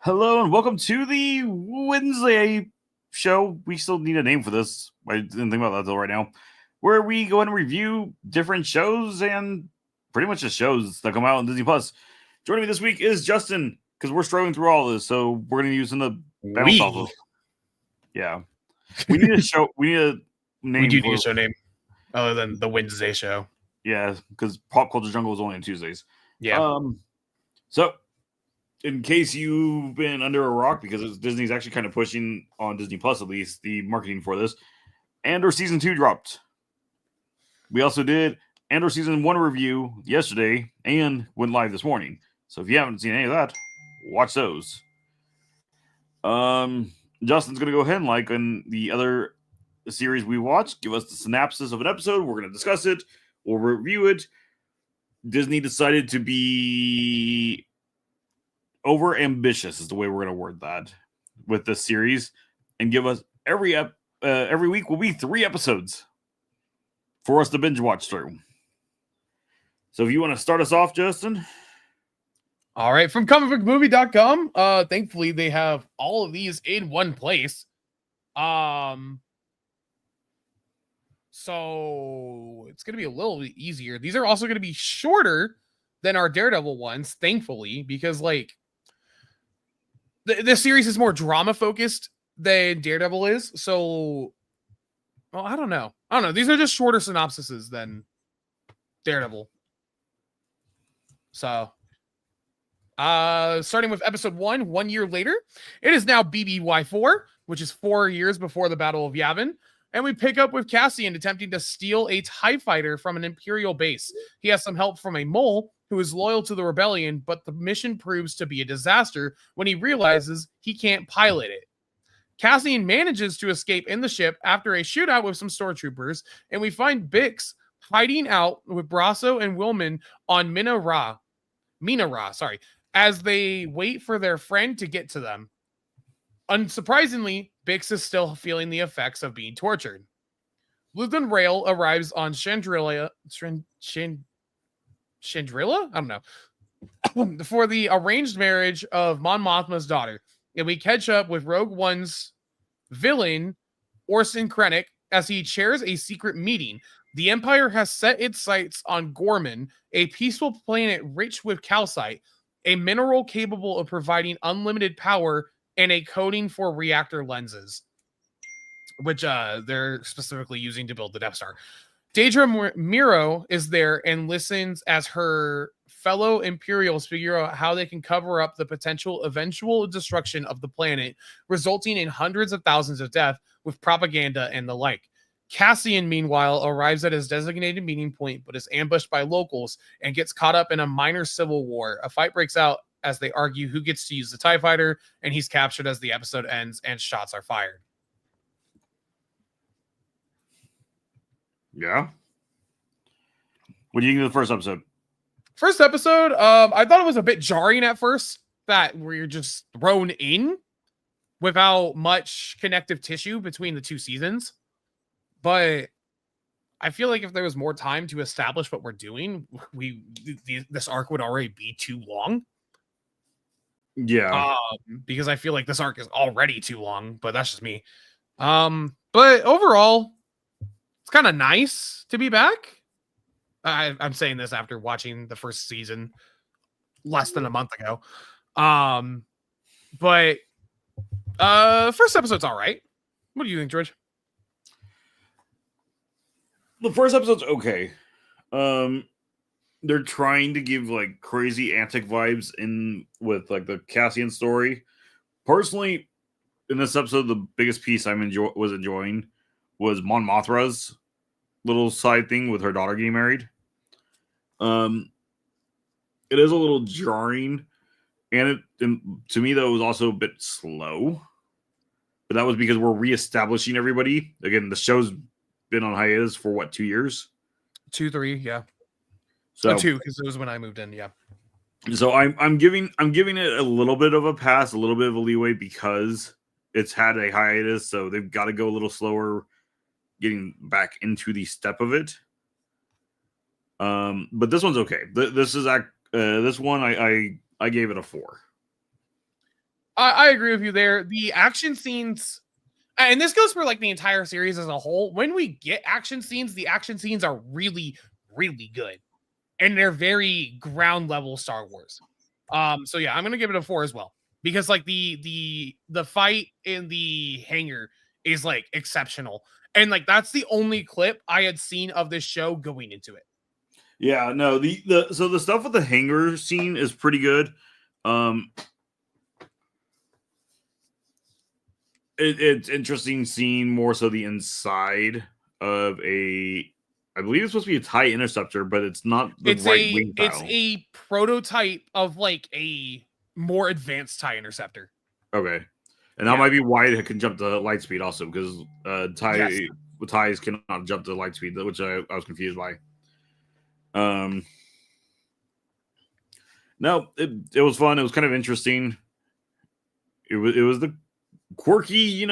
Hello and welcome to the Wednesday show. We still need a name for this. I didn't think about that till right now. Where we go and review different shows and pretty much the shows that come out on Disney Plus. Joining me this week is Justin because we're struggling through all this, so we're going to use some of the bounce off of. Yeah, we need a show. We need a name. We do need a show name other than the Wednesday show. Yeah, because Pop Culture Jungle is only on Tuesdays. Yeah. So in case you've been under a rock, because Disney's actually kind of pushing on Disney Plus, at least, the marketing for this, Andor Season 2 dropped. We also did Andor Season 1 review yesterday and went live this morning. So if you haven't seen any of that, watch those. Justin's going to go ahead and, like in the other series we watched, give us the synopsis of an episode. We're going to discuss it. We'll review it. Disney decided to be over ambitious is the way we're going to word that with this series, and give us every week will be 3 episodes for us to binge watch through. So if you want to start us off, Justin. All right, from comicbookmovie.com. Thankfully they have all of these in one place. So it's going to be a little bit easier. These are also going to be shorter than our Daredevil ones, thankfully, because like this series is more drama focused than Daredevil is. So, well, I don't know. These are just shorter synopsises than Daredevil. So, starting with episode 1 year later, it is now BBY4, which is 4 years before the Battle of Yavin. And we pick up with Cassian attempting to steal a TIE fighter from an Imperial base. He has some help from a mole who is loyal to the rebellion, but the mission proves to be a disaster when he realizes he can't pilot it. Cassian manages to escape in the ship after a shootout with some stormtroopers, and we find Bix hiding out with Brasso and Wilman on Mina Ra, as they wait for their friend to get to them. Unsurprisingly, Bix is still feeling the effects of being tortured. Luthen Rael arrives on Chandrilla? I don't know. For the arranged marriage of Mon Mothma's daughter. And we catch up with Rogue One's villain, Orson Krennic, as he chairs a secret meeting. The Empire has set its sights on Gorman, a peaceful planet rich with calcite, a mineral capable of providing unlimited power and a coating for reactor lenses, which they're specifically using to build the Death Star. Daedra Miro is there and listens as her fellow Imperials figure out how they can cover up the potential eventual destruction of the planet, resulting in hundreds of thousands of deaths with propaganda and the like. Cassian, meanwhile, arrives at his designated meeting point, but is ambushed by locals and gets caught up in a minor civil war. A fight breaks out as they argue who gets to use the TIE fighter, and he's captured as the episode ends and shots are fired. Yeah. What do you think of the first episode? First episode, I thought it was a bit jarring at first that we're just thrown in without much connective tissue between the 2 seasons. But I feel like if there was more time to establish what we're doing, this arc would already be too long. Yeah. Because I feel like this arc is already too long, but that's just me. But overall, it's kind of nice to be back. I'm saying this after watching the first season less than a month ago. But first episode's all right. What do you think, George? The first episode's okay. They're trying to give like crazy antic vibes in with like the Cassian story. Personally, in this episode, the biggest piece was enjoying was Mon Mothma's little side thing with her daughter getting married. It is a little jarring, and to me though it was also a bit slow. But that was because we're reestablishing everybody. Again, the show's been on hiatus for 2 years? 2, 3, yeah. So 2, because it was when I moved in, yeah. So I'm giving it a little bit of a pass, a little bit of a leeway because it's had a hiatus, so they've got to go a little slower getting back into the step of it. But this one's okay. This one I gave it a 4. I agree with you there. The action scenes, and this goes for like the entire series as a whole. When we get action scenes, the action scenes are really, really good, and they're very ground level Star Wars. So yeah, I'm gonna give it a 4 as well because like the fight in the hangar is like exceptional, and like that's the only clip I had seen of this show going into it. Yeah, no, so the stuff with the hangar scene is pretty good. It's interesting seeing more so the inside of I believe it's supposed to be a TIE interceptor, but it's not the right wing It's style. a prototype of like a more advanced TIE interceptor. Okay, and that might be why it can jump to light speed also because TIEs cannot jump to light speed, which I was confused by. No, it was fun. It was kind of interesting. It was the quirky,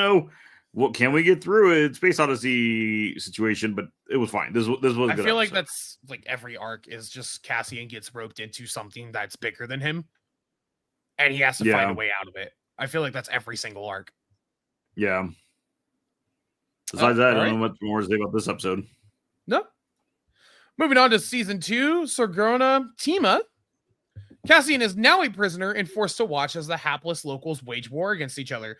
what can we get through it? Space Odyssey situation, but it was fine. This was a good I feel like episode. that's like every arc is just Cassian gets roped into something that's bigger than him, and he has to find a way out of it. I feel like that's every single arc. Yeah. Besides that, I don't right. know much more to say about this episode. No. Moving on to season 2, Sorgona Tima. Cassian is now a prisoner and forced to watch as the hapless locals wage war against each other.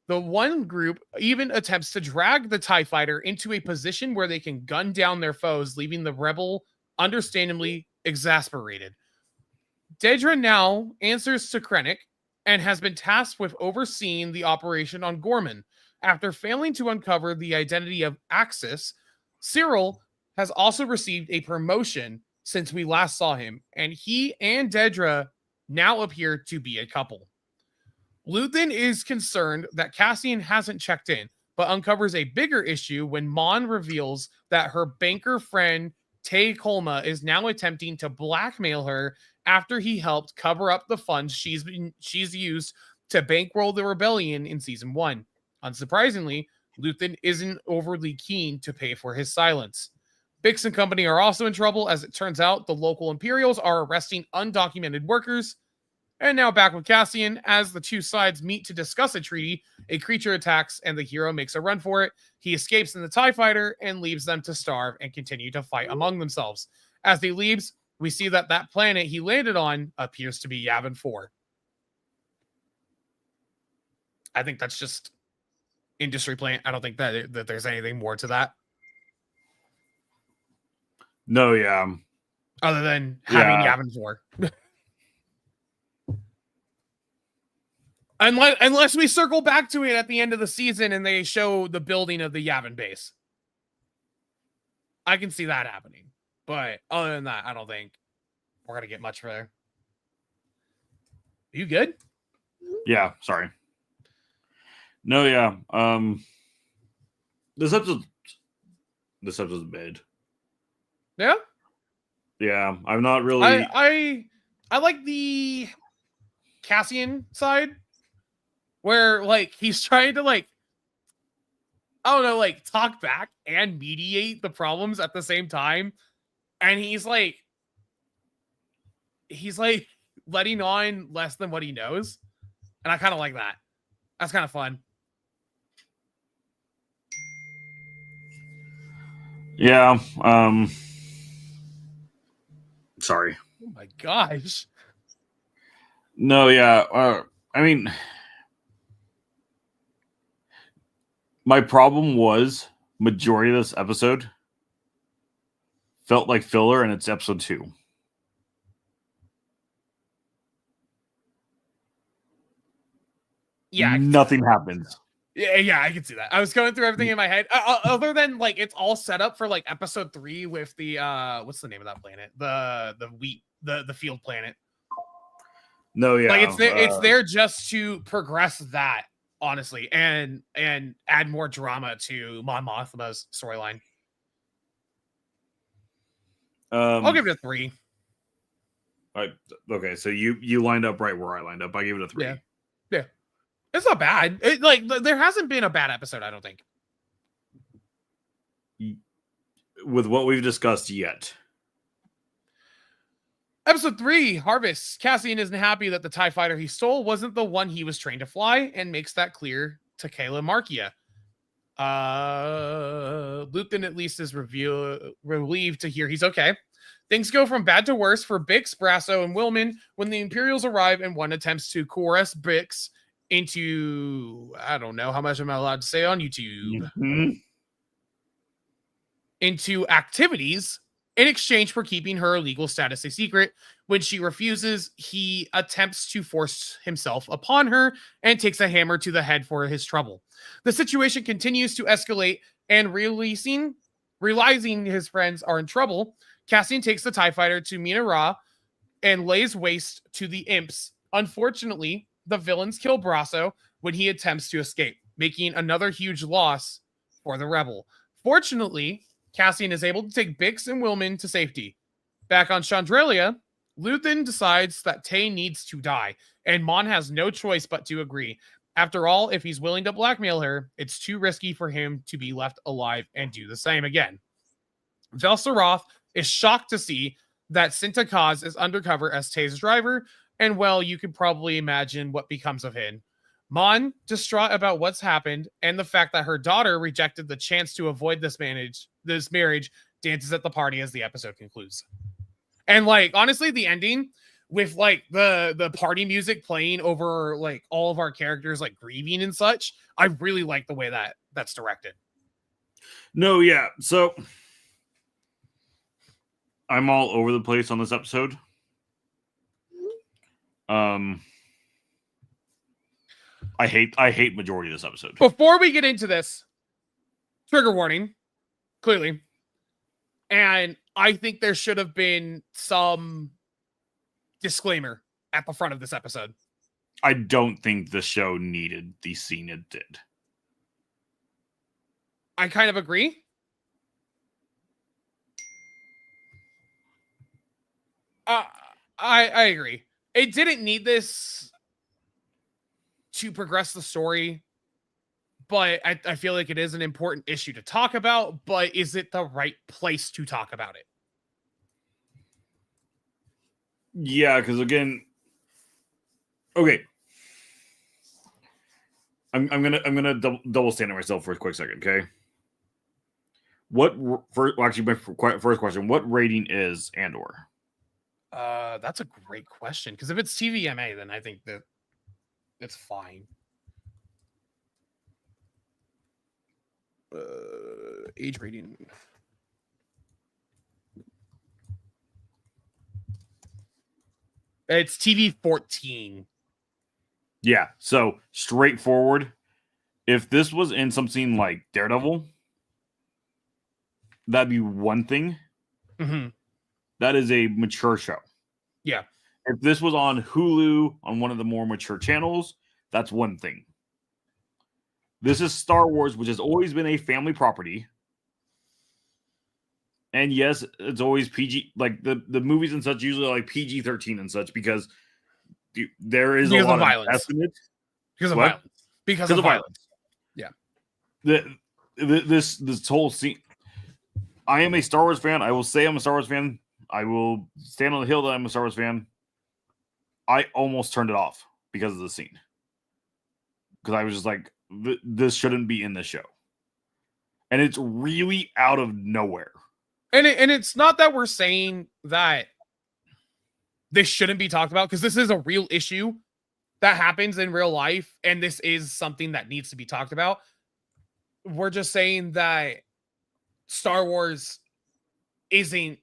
The one group even attempts to drag the TIE fighter into a position where they can gun down their foes, leaving the rebel understandably exasperated. Dedra now answers to Krennic and has been tasked with overseeing the operation on Gorman. After failing to uncover the identity of Axis, Cyril has also received a promotion since we last saw him, and he and Dedra now appear to be a couple. Luthen is concerned that Cassian hasn't checked in, but uncovers a bigger issue when Mon reveals that her banker friend Tay Kolma is now attempting to blackmail her after he helped cover up the funds she's used to bankroll the rebellion in season 1. Unsurprisingly, Luthen isn't overly keen to pay for his silence. Bix and company are also in trouble, as it turns out the local Imperials are arresting undocumented workers. And now back with Cassian, as the two sides meet to discuss a treaty, a creature attacks and the hero makes a run for it. He escapes in the TIE fighter and leaves them to starve and continue to fight among themselves. As he leaves, we see that planet he landed on appears to be Yavin 4. I think that's just industry plant. I don't think that there's anything more to that. No, yeah. Other than having Yavin 4. Unless we circle back to it at the end of the season and they show the building of the Yavin base. I can see that happening. But other than that, I don't think we're going to get much further. Are you good? Yeah, sorry. No, yeah. This episode's bad. Yeah? Yeah, I'm not really... I like the Cassian side, where like he's trying to like, I don't know, like talk back and mediate the problems at the same time. And he's like letting on less than what he knows. And I kind of like that. That's kind of fun. Yeah. Sorry. Oh my gosh. No, yeah. I mean, my problem was majority of this episode felt like filler, and it's episode 2. Yeah. Nothing happens. Yeah, I can see that. I was going through everything in my head. Other than like it's all set up for like episode 3 with the what's the name of that planet? The field planet. No, yeah. Like it's there just to progress that, honestly, and add more drama to Mon Mothma's storyline. I'll give it a 3. Okay, so you lined up right where I lined up. I gave it a 3. Yeah. It's not bad. There hasn't been a bad episode, I don't think. With what we've discussed yet. Episode 3, Harvest. Cassian isn't happy that the TIE fighter he stole wasn't the one he was trained to fly and makes that clear to Kayla Markia. Luthen at least is relieved to hear he's okay. Things go from bad to worse for Bix, Brasso, and Willman when the Imperials arrive and one attempts to coerce Bix into, I don't know how much am I allowed to say on YouTube, into activities in exchange for keeping her legal status a secret. When she refuses, he attempts to force himself upon her and takes a hammer to the head for his trouble. The situation continues to escalate, and realizing his friends are in trouble, Cassian takes the TIE fighter to Mina Ra and lays waste to the imps. Unfortunately, the villains kill Brasso when he attempts to escape, making another huge loss for the rebel. Fortunately, Cassian is able to take Bix and Willman to safety. Back on Chandrelia, Luthen decides that Tay needs to die, and Mon has no choice but to agree. After all, if he's willing to blackmail her, it's too risky for him to be left alive and do the same again. Velsaroth is shocked to see that Cinta Kaz is undercover as Tay's driver, and well, you can probably imagine what becomes of him. Mon, distraught about what's happened and the fact that her daughter rejected the chance to avoid this marriage, dances at the party as the episode concludes. And like, honestly, the ending with like the party music playing over like all of our characters like grieving and such, I really like the way that's directed. No, yeah. So I'm all over the place on this episode. I hate majority of this episode. Before we get into this, trigger warning, clearly. And I think there should have been some disclaimer at the front of this episode. I don't think the show needed the scene it did. I kind of agree. I agree. It didn't need this to progress the story, but I feel like it is an important issue to talk about, but is it the right place to talk about it? Yeah, because again, okay. I'm gonna double stand on myself for a quick second, okay? My first question: what rating is Andor? That's a great question, because if it's TVMA, then I think that it's fine. Age rating. It's TV 14. Yeah, so straightforward. If this was in something like Daredevil, that'd be one thing. Mm-hmm. That is a mature show. Yeah. If this was on Hulu, on one of the more mature channels, that's one thing. This is Star Wars, which has always been a family property. And yes, it's always PG. Like the movies and such usually like PG-13 and such because there is because a lot of violence. Estimate. Because of What? violence. Because of violence. Yeah. This whole scene. I am a Star Wars fan. I will say I'm a Star Wars fan. I will stand on the hill that I'm a Star Wars fan. I almost turned it off because of the scene. Because I was just like, this shouldn't be in the show. And it's really out of nowhere. And it's not that we're saying that this shouldn't be talked about, because this is a real issue that happens in real life, and this is something that needs to be talked about. We're just saying that Star Wars isn't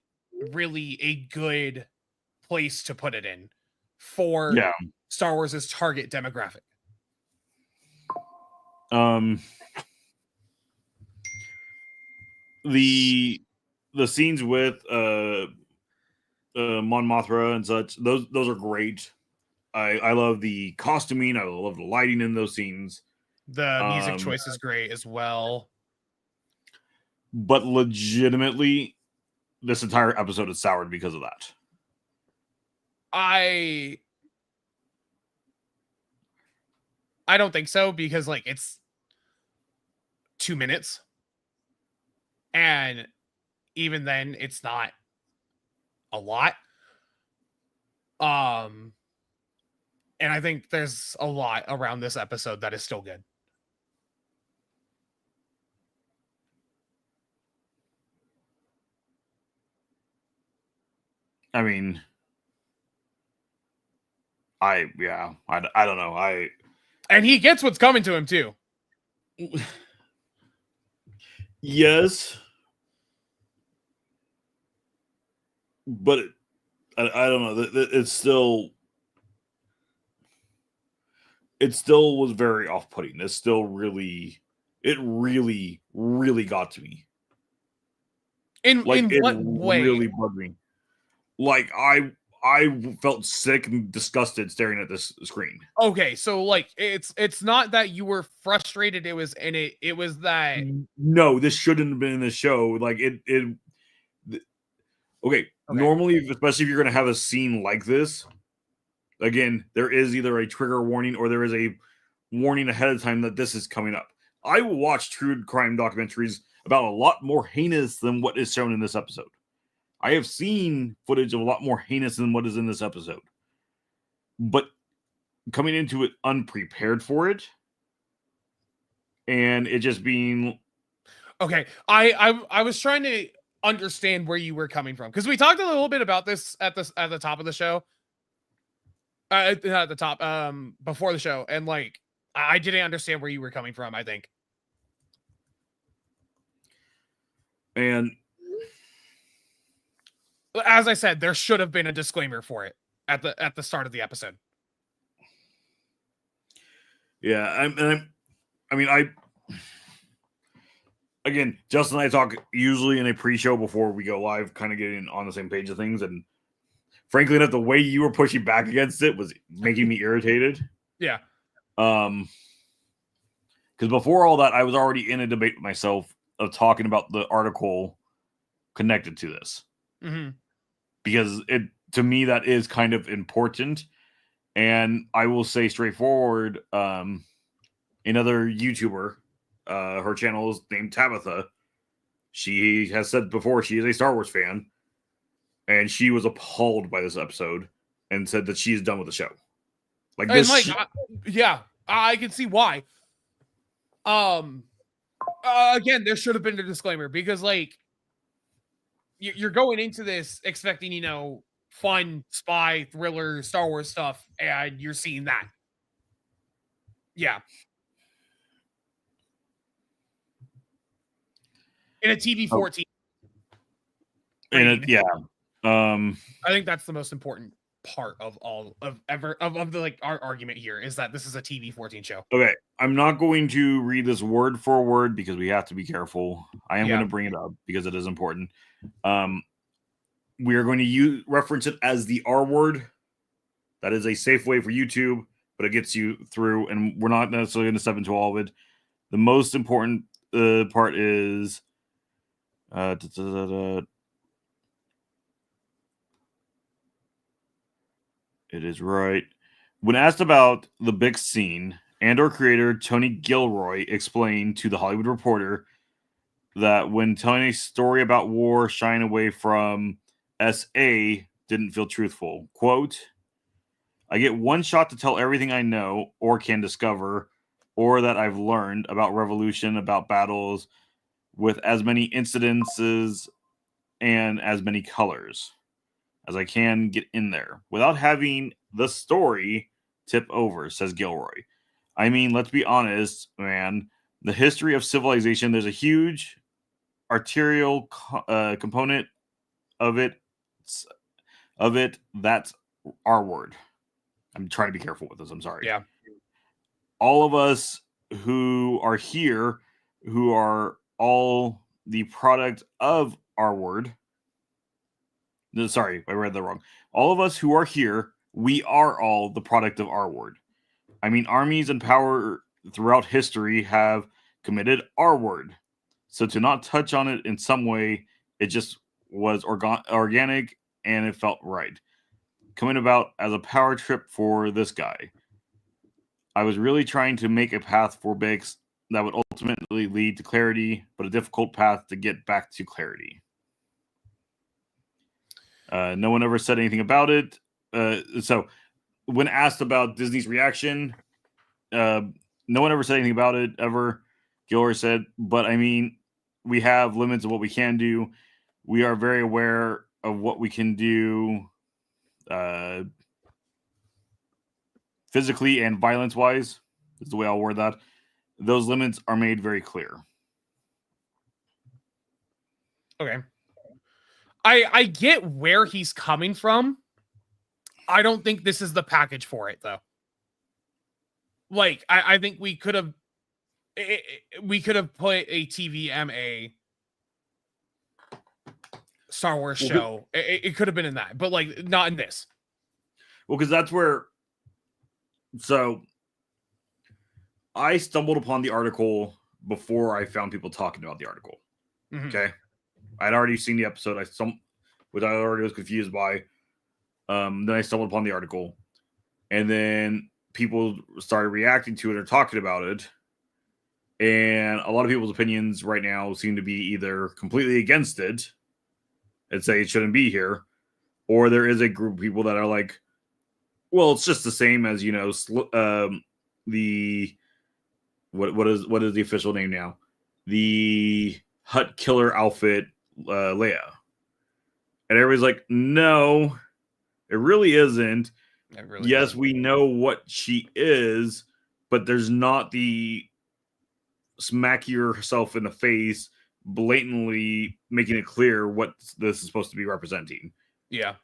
really a good place to put it in for Star Wars' target demographic. The scenes with Mon Mothma and such, those are great. I love the costuming. I love the lighting in those scenes. The music choice is great as well. But legitimately, this entire episode is soured because of that. I don't think so, because like it's 2 minutes. And even then, it's not a lot. And I think there's a lot around this episode that is still good. I mean, I don't know. And he gets what's coming to him too. Yes, but I don't know. It still was very off-putting. It really got to me. In It what way? really bugged me. Like I felt sick and disgusted staring at this screen. Okay, so like it's not that you were frustrated. It was that No, this shouldn't have been in the show. Like okay. Normally, especially if you're going to have a scene like this, again, there is either a trigger warning or there is a warning ahead of time that this is coming up. I will watch true crime documentaries about a lot more heinous than what is shown in this episode. I have seen footage of a lot more heinous than what is in this episode. But coming into it unprepared for it, and it just being okay. I was trying to understand where you were coming from, because we talked a little bit about this at the top of the show. At the top, before the show, and like I didn't understand where you were coming from, I think. And as I said, there should have been a disclaimer for it at the start of the episode. Yeah, again, Justin and I talk usually in a pre-show before we go live, kind of getting on the same page of things, and frankly enough, the way you were pushing back against it was making me irritated. Yeah. Because before all that, I was already in a debate with myself of talking about the article connected to this. Mm-hmm. Because to me, that is kind of important. And I will say straightforward, another YouTuber, her channel is named Tabitha. She has said before she is a Star Wars fan. And she was appalled by this episode and said that she's done with the show. Like this, I can see why. Again, there should have been a disclaimer, because like you're going into this expecting, fun spy thriller Star Wars stuff, and you're seeing that. Yeah. In a TV 14. I think that's the most important part of all of the like our argument here, is that this is a TV 14 show. Okay, I'm not going to read this word for word because we have to be careful. I am going to bring it up because it is important. We are going to reference it as the R word. That is a safe way for YouTube, but it gets you through, and we're not necessarily going to step into all of it. The most important part is it is right. When asked about the big scene, Andor creator Tony Gilroy explained to The Hollywood Reporter that when telling a story about war shying away from SA didn't feel truthful. Quote, I get one shot to tell everything I know or can discover or that I've learned about revolution, about battles, with as many incidences and as many colors as I can get in there without having the story tip over, says Gilroy. I mean, let's be honest, man. The history of civilization, there's a huge arterial component of it. That's our word. I'm trying to be careful with this. I'm sorry. Yeah. All of us who are here, who are all the product of our word. No, sorry, I read that wrong. All of us who are here, we are all the product of our word. I mean, armies and power throughout history have committed our word. So to not touch on it in some way, it just was organic and it felt right. Coming about as a power trip for this guy. I was really trying to make a path for Bix that would ultimately lead to clarity, but a difficult path to get back to clarity. No one ever said anything about it. So when asked about Disney's reaction, no one ever said anything about it ever. Gilroy said, but I mean, we have limits of what we can do. We are very aware of what we can do physically and violence-wise, is the way I'll word that. Those limits are made very clear. Okay. I get where he's coming from. I don't think this is the package for it, though. Like, I think we could have put a TVMA Star Wars show. It could have been in that, but like not in this. Well, because that's where. So, I stumbled upon the article before I found people talking about the article. Mm-hmm. Okay, I'd already seen the episode. Which I already was confused by. Then I stumbled upon the article, and then people started reacting to it or talking about it. And a lot of people's opinions right now seem to be either completely against it and say it shouldn't be here, or there is a group of people that are like, well, it's just the same as, you know, the what is the official name now? The Hut Killer outfit, Leia. And everybody's like, no, it really isn't. Yes, we know what she is, but there's not the smack herself in the face, blatantly making it clear what this is supposed to be representing. Yeah.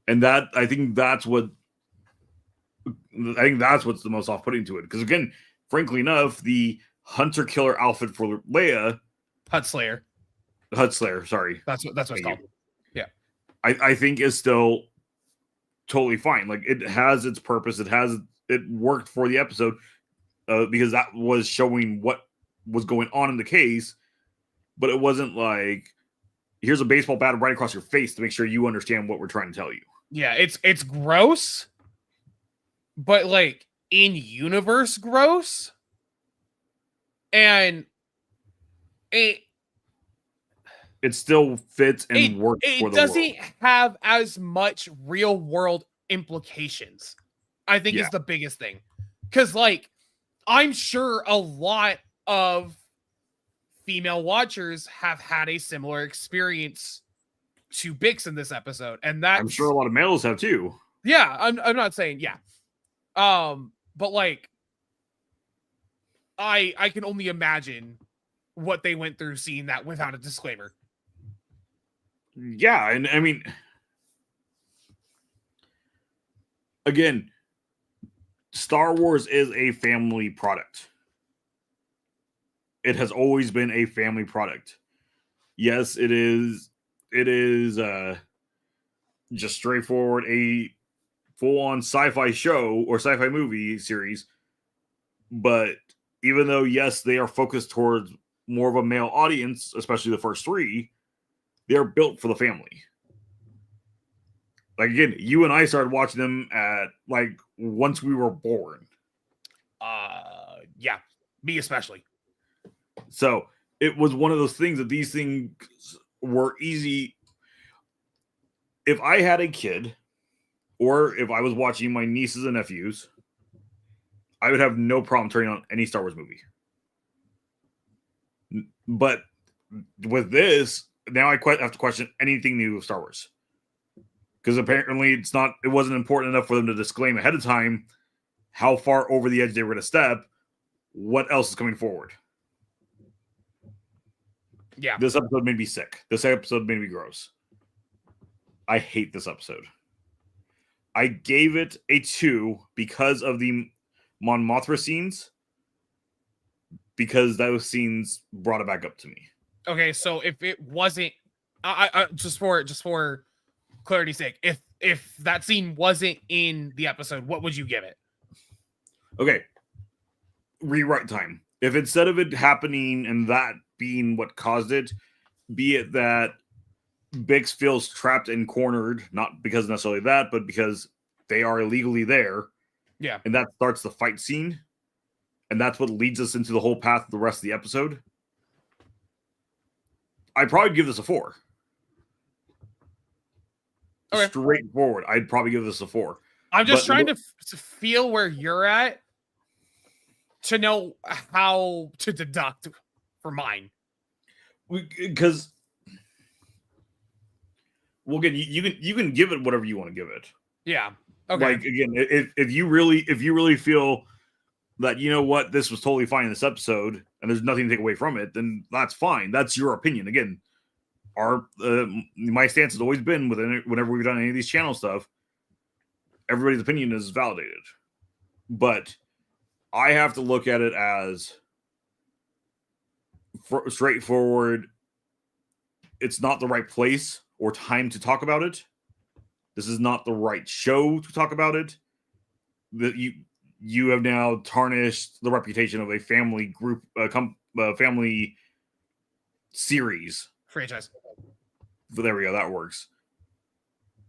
And I think that's what's the most off-putting to it. Because again, frankly enough, the Hunter Killer outfit for Leia, Hut Slayer, sorry. That's what it's called. Yeah. I think is still totally fine. Like, it has its purpose. It worked for the episode because that was showing what was going on in the case, but it wasn't like, here's a baseball bat right across your face to make sure you understand what we're trying to tell you. Yeah, it's gross, but like in universe gross, and it still fits and works for the world. It doesn't have as much real world implications, I think, is the biggest thing. Because like, I'm sure a lot of female watchers have had a similar experience to Bix in this episode, and that I'm sure a lot of males have too. Yeah, I'm not saying but like, I can only imagine what they went through seeing that without a disclaimer. Yeah, and I mean, again, Star Wars is a family product. It has always been a family product. Yes, it is just straightforward a full-on sci-fi show or sci-fi movie series. But even though, yes, they are focused towards more of a male audience, especially the first three, they're built for the family. Like, again, you and I started watching them at, like, once we were born. Yeah, me especially. So it was one of those things that these things were easy. If I had a kid, or if I was watching my nieces and nephews, I would have no problem turning on any Star Wars movie. But with this, now I have to question anything new of Star Wars. Because apparently it wasn't important enough for them to disclaim ahead of time how far over the edge they were going to step. What else is coming forward? Yeah. This episode made me sick. This episode made me gross. I hate this episode. I gave it a 2 because of the Mon Mothma scenes. Because those scenes brought it back up to me. Okay, so if it wasn't, I just for clarity's sake, if that scene wasn't in the episode, what would you give it? Okay, rewrite time. If instead of it happening and that being what caused it, be it that Bix feels trapped and cornered, not because necessarily that, but because they are illegally there. Yeah. And that starts the fight scene. And that's what leads us into the whole path of the rest of the episode. I'd probably give this a 4. Okay. straightforward, I'd probably give this a 4. I'm just trying to feel where you're at to know how to deduct for mine. Because, well, again, you can give it whatever you want to give it. Yeah. Okay. Like, again, if you really feel that, you know what, this was totally fine in this episode and there's nothing to take away from it, then that's fine. That's your opinion. Again, my stance has always been whenever we've done any of these channel stuff, everybody's opinion is validated. But I have to look at it as straightforward. It's not the right place or time to talk about it. This is not the right show to talk about it. That you have now tarnished the reputation of a family group, family series franchise. But there we go. That works.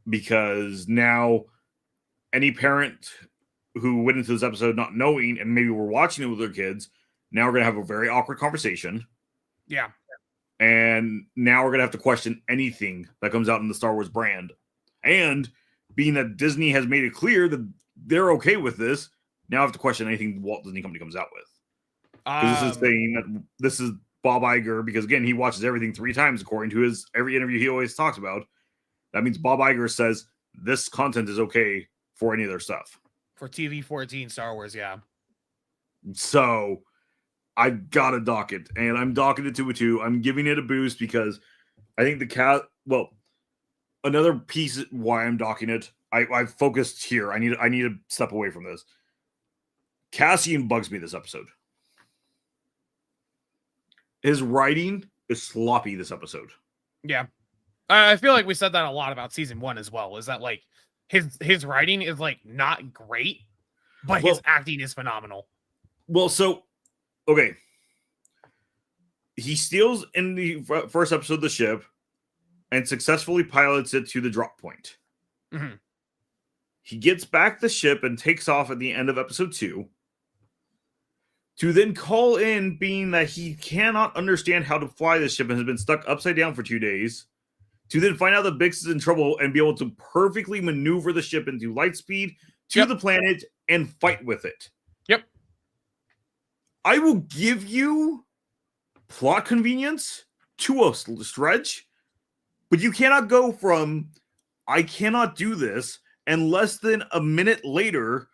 Because now any parent who went into this episode not knowing and maybe were watching it with their kids, now we're going to have a very awkward conversation. Yeah. And now we're going to have to question anything that comes out in the Star Wars brand. And being that Disney has made it clear that they're okay with this, now I have to question anything the Walt Disney Company comes out with. Because this is saying that this is Bob Iger, because again, he watches everything 3 times according to every interview he always talks about. That means Bob Iger says this content is okay for any of their stuff. For TV 14 Star Wars, yeah. So I've got to dock it, and I'm docking it to a 2. I'm giving it a boost because I think another piece why I'm docking it, I've focused here. I need to step away from this. Cassian bugs me this episode. His writing is sloppy this episode. Yeah. I feel like we said that a lot about season 1 as well, is that like his writing is like not great, but his acting is phenomenal. Well, so, okay. He steals in the first episode of the ship and successfully pilots it to the drop point. Mm-hmm. He gets back the ship and takes off at the end of episode 2 to then call in, being that he cannot understand how to fly the ship and has been stuck upside down for 2 days, to then find out that Bix is in trouble and be able to perfectly maneuver the ship into light speed to the planet and fight with it. Yep. I will give you plot convenience to a stretch, but you cannot go from, I cannot do this, and less than a minute later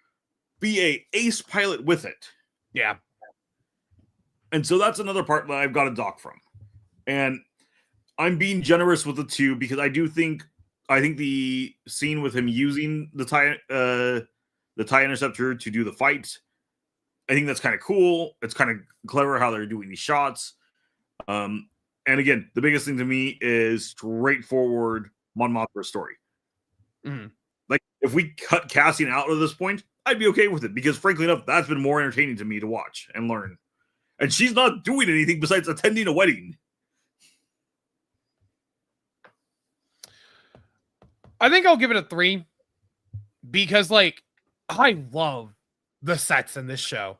be a ace pilot with it. Yeah. And so that's another part that I've got to dock from. And I'm being generous with the 2 because I think the scene with him using the TIE interceptor to do the fight, I think that's kind of cool. It's kind of clever how they're doing these shots. And again, the biggest thing to me is straightforward Mon Mothma story. Mm-hmm. Like, if we cut Cassian out at this point, I'd be okay with it because, frankly enough, that's been more entertaining to me to watch and learn. And she's not doing anything besides attending a wedding. I think I'll give it a 3 because, like, I love the sets in this show.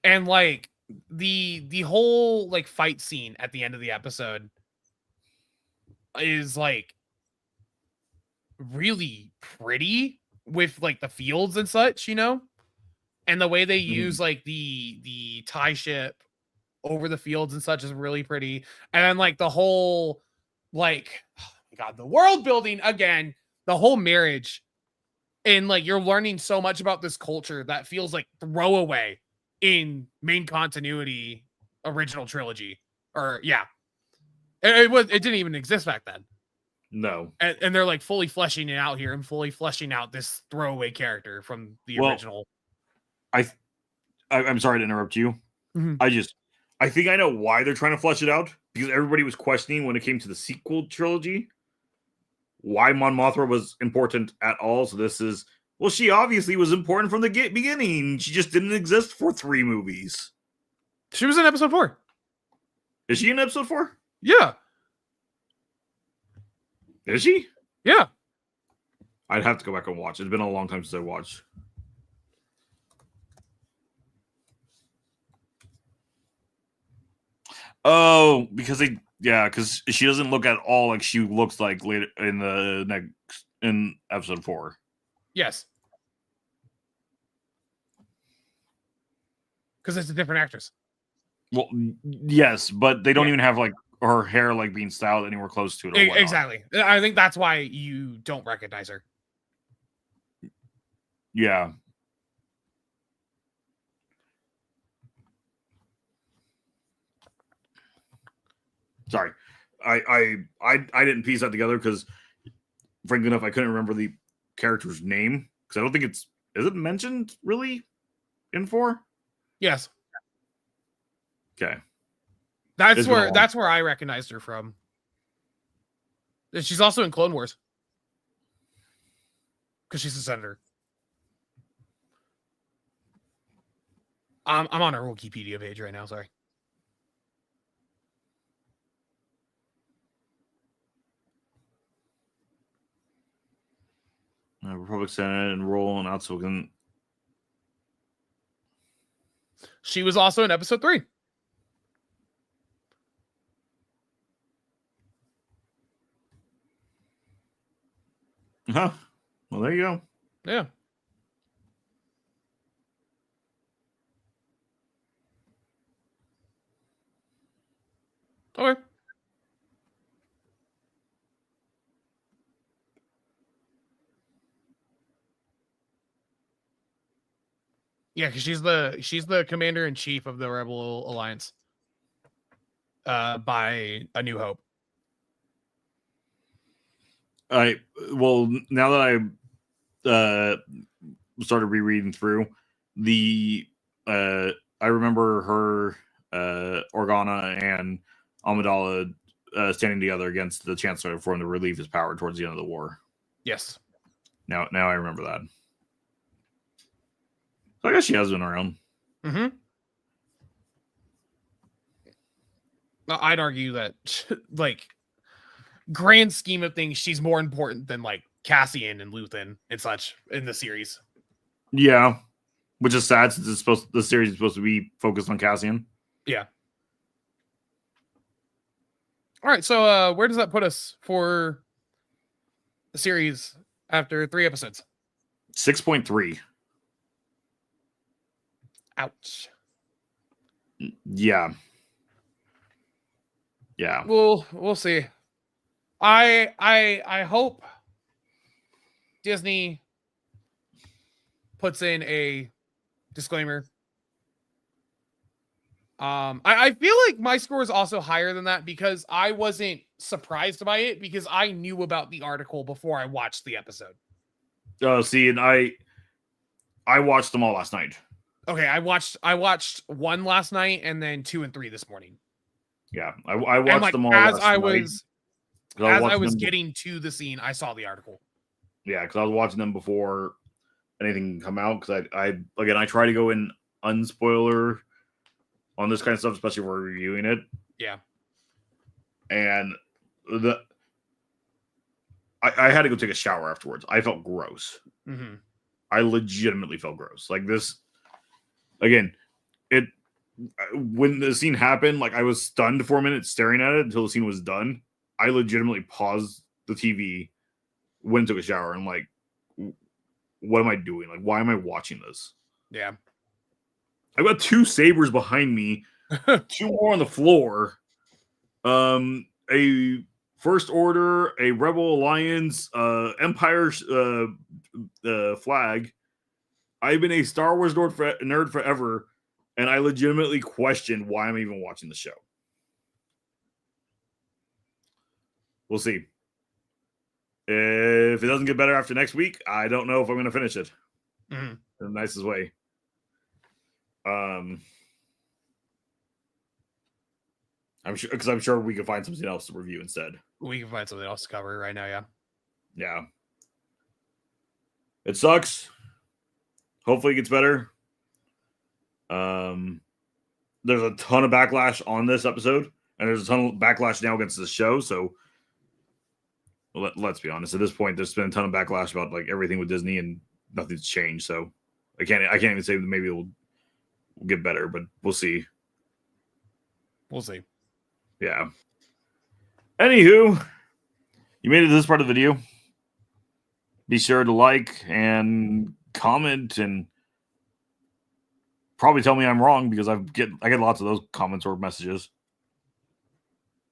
And, like, the whole, like, fight scene at the end of the episode is, like, really pretty with, like, the fields and such, you know? And the way they use like the TIE ship over the fields and such is really pretty. And then like the whole like, oh my God, the world building again, the whole marriage, and like you're learning so much about this culture that feels like throwaway in main continuity original trilogy. Or yeah, it didn't even exist back then. No, and they're like fully fleshing it out here and fully fleshing out this throwaway character from the original. I'm sorry to interrupt you. Mm-hmm. I think I know why they're trying to flesh it out, because everybody was questioning when it came to the sequel trilogy why Mon Mothma was important at all. So this is, well, she obviously was important from the beginning. She just didn't exist for 3 movies. She was in episode 4. Is she in episode 4? Yeah. Is she? Yeah. I'd have to go back and watch. It's been a long time since I watched. Oh, because Yeah, because she doesn't look at all like she looks like later in episode 4. Yes. Because it's a different actress. Well, yes, but they don't Yeah. even have like her hair like being styled anywhere close to it. Or whatnot. Exactly. I think that's why you don't recognize her. Yeah. Sorry, I didn't piece that together because, frankly enough, I couldn't remember the character's name because I don't think is it mentioned really in 4? Yes. Okay. That's where I recognized her from. She's also in Clone Wars. Because she's a senator. I'm on our Wikipedia page right now, sorry. Republic Senate and role and outspoken. She was also in episode 3. Huh. Well, there you go. Yeah. Okay. Yeah, because she's the commander in chief of the Rebel Alliance. By A New Hope. Well, now that I started rereading through I remember her, Organa and Amidala standing together against the Chancellor for him to relieve his power towards the end of the war. Yes. Now I remember that. So I guess she has been around. Mm-hmm. I'd argue that, like, grand scheme of things, she's more important than like Cassian and Luthen and such in the series. Yeah, which is sad since the series is supposed to be focused on Cassian. Yeah. All right, so where does that put us for the series after 3 episodes? 6.3. Ouch. Yeah. We'll see. I hope Disney puts in a disclaimer. I feel like my score is also higher than that because I wasn't surprised by it because I knew about the article before I watched the episode. Oh, see, and I watched them all last night. Okay, I watched 1 last night and then 2 and 3 this morning. Yeah, I watched them all as last I night. As I was getting to the scene, I saw the article. Yeah, because I was watching them before anything come out. Because I try to go in unspoiler on this kind of stuff, especially if we're reviewing it. Yeah. And I had to go take a shower afterwards. I felt gross. Mm-hmm. I legitimately felt gross. Like this, again, when the scene happened, like I was stunned for a minute staring at it until the scene was done. I legitimately paused the TV, went and took a shower, and like, what am I doing? Like, why am I watching this? Yeah. I've got 2 sabers behind me, 2 more on the floor. A First Order, a Rebel Alliance, Empire flag. I've been a Star Wars nerd forever, and I legitimately question why I'm even watching the show. We'll see. If it doesn't get better after next week, I don't know if I'm going to finish it in the nicest way. I'm sure we can find something else to review instead. We can find something else to cover right now. Yeah. Yeah. It sucks. Hopefully it gets better. There's a ton of backlash on this episode, and there's a ton of backlash now against the show. So let's be honest. At this point, there's been a ton of backlash about like everything with Disney, and nothing's changed. So I can't even say that maybe it'll get better, but we'll see. We'll see. Yeah. Anywho, you made it to this part of the video. Be sure to like and comment and probably tell me I'm wrong because I get lots of those comments or messages.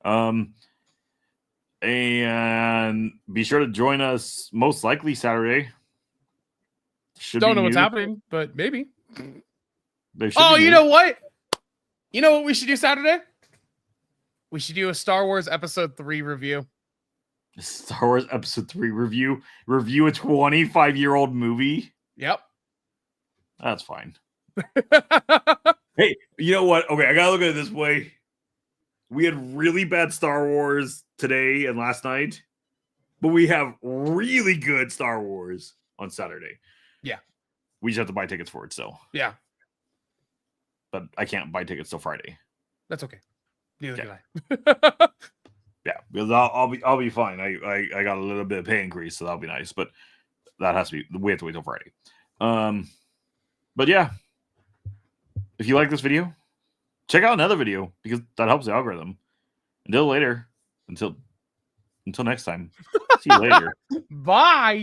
And be sure to join us most likely Saturday. Don't know what's happening, but maybe. Oh, you know what? You know what we should do Saturday? We should do a Star Wars Episode 3 review. Star Wars Episode 3 review. Review a 25-year-old movie? Yep. That's fine. Hey, you know what? Okay, I gotta look at it this way. We had really bad Star Wars today and last night, but we have really good Star Wars on Saturday. Yeah. We just have to buy tickets for it still. Yeah. But I can't buy tickets till Friday. That's okay. Neither can I. Yeah, because I'll be fine. I got a little bit of pay increase, so that'll be nice. But that has to be, we have to wait till Friday. But yeah, if you like this video, check out another video because that helps the algorithm. Until later, until next time. See you later. Bye.